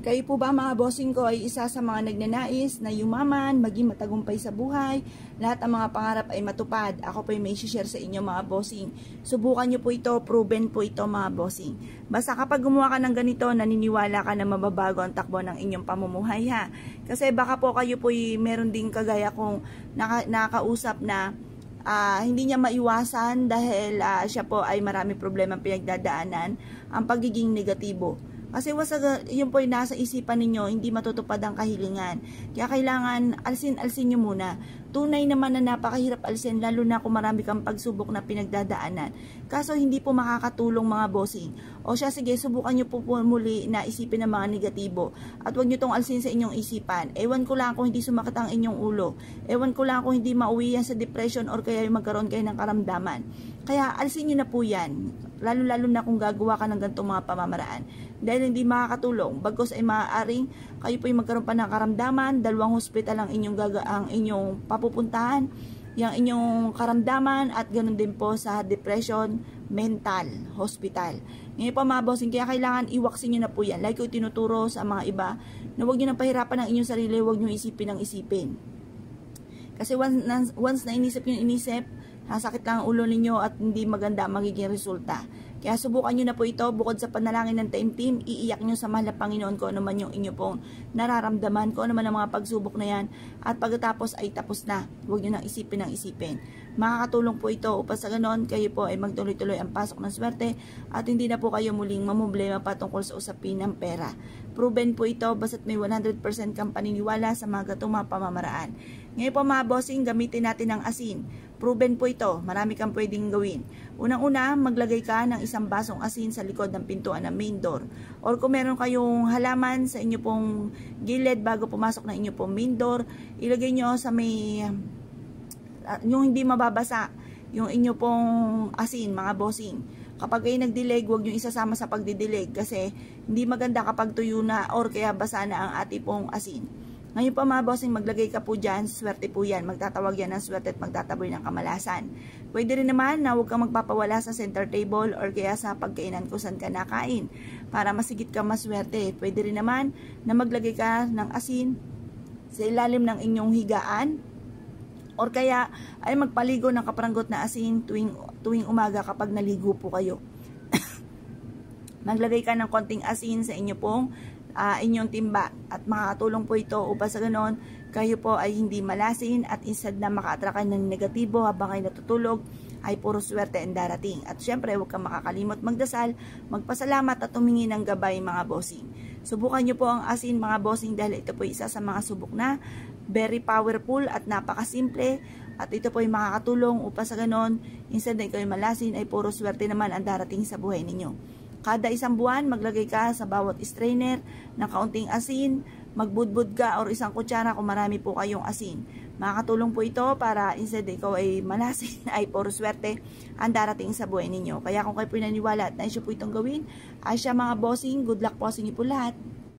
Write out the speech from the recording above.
Kayo po ba mga bossing ko ay isa sa mga nagnanais na yumaman, maging matagumpay sa buhay, lahat ng mga pangarap ay matupad? Ako po ay may share sa inyo mga bossing. Subukan nyo po ito, proven po ito mga bossing. Basta kapag gumawa ka ng ganito, naniniwala ka na mababago ang takbo ng inyong pamumuhay ha. Kasi baka po kayo po ay meron din kagaya kong nakakausap na hindi niya maiwasan dahil siya po ay marami problema pinagdadaanan ang pagiging negatibo. Kasi yun po yung nasa isipan ninyo, hindi matutupad ang kahilingan. Kaya kailangan alsin-alsin nyo muna. Tunay naman na napakahirap alsin, lalo na kung marami kang pagsubok na pinagdadaanan. Kaso hindi po makakatulong mga bossing. O siya, sige, subukan nyo po muli na isipin ng mga negatibo. At huwag nyo tong alsin sa inyong isipan. Ewan ko lang kung hindi sumakit ang inyong ulo. Ewan ko lang kung hindi mauwi yan sa depression or kaya magkaroon kayo ng karamdaman. Kaya alsin nyo na po yan. Lalo-lalo na kung gagawa ka ng ganitong mga pamamaraan. Dahil hindi makakatulong, bagos ay maaaring kayo po yung magkaroon pa ng karamdaman, 2 hospital ang inyong papupuntahan, yung inyong karamdaman, at ganoon din po sa depression, mental, hospital. Ngayon po mga bossing, kaya kailangan iwaksin nyo na po yan. Like ko tinuturo sa mga iba, na huwag nyo nang pahirapan ang inyong sarili, huwag nyo isipin ang isipin. Kasi once na inisip nyo inisip, nasakit lang ang ulo ninyo at hindi maganda magiging resulta. Kaya subukan nyo na po ito, bukod sa panalangin ng team, iiyak nyo sa mahal na Panginoon ko ano man yung inyo pong nararamdaman, ko ano man ang mga pagsubok na yan, at pagkatapos ay tapos na. Huwag nyo nang isipin ang isipin. Makakatulong po ito upang sa ganon, kayo po ay magtuloy-tuloy ang pasok ng swerte at hindi na po kayo muling mamumblema patungkol sa usapin ng pera. Proven po ito, basta't may 100% kang paniniwala sa mga gatong mga pamamaraan. Ngayon po mga bossing, gamitin natin ang asin. Proven po ito, marami kang pwedeng gawin. Unang-una, maglagay ka ng isang basong asin sa likod ng pintuan ng main door. Or kung meron kayong halaman sa inyo pong gilid bago pumasok ng inyo pong main door, ilagay nyo sa may, yung hindi mababasa, yung inyo pong asin mga bossing. Kapag kayo nagdilig, huwag nyo isasama sa pagdidilig kasi hindi maganda kapag tuyo na or kaya basa na ang ati pong asin. Ngayon pa mga bossing, maglagay ka po dyan, swerte po yan. Magtatawag yan ng swerte at magtataboy ng kamalasan. Pwede rin naman na huwag kang magpapawala sa center table or kaya sa pagkainan kung saan ka nakain para masigit ka maswerte. Pwede rin naman na maglagay ka ng asin sa ilalim ng inyong higaan or kaya ay magpaligo ng kaparanggot na asin tuwing umaga kapag naligo po kayo. Maglagay ka ng konting asin sa inyo pong inyong timba at makakatulong po ito upang sa ganon kayo po ay hindi malasin at instead na maka-attract ng negatibo habang kayo natutulog ay puro swerte ang darating. At syempre huwag kang makakalimot magdasal, magpasalamat at humingi ng gabay mga bossing. Subukan nyo po ang asin mga bossing dahil ito po isa sa mga subok na very powerful at napakasimple at ito po ay makakatulong upang sa ganon instead na kayo malasin ay puro swerte naman ang darating sa buhay ninyo. Kada isang buwan, maglagay ka sa bawat strainer ng kaunting asin, magbudbud ka or isang kutsara kung marami po kayong asin. Makakatulong po ito para instead ikaw ay malasin ay puro swerte ang darating sa buhay ninyo. Kaya kung kayo po naniniwala at naisyo po itong gawin, ay siya mga bossing, good luck po sa inyo po lahat.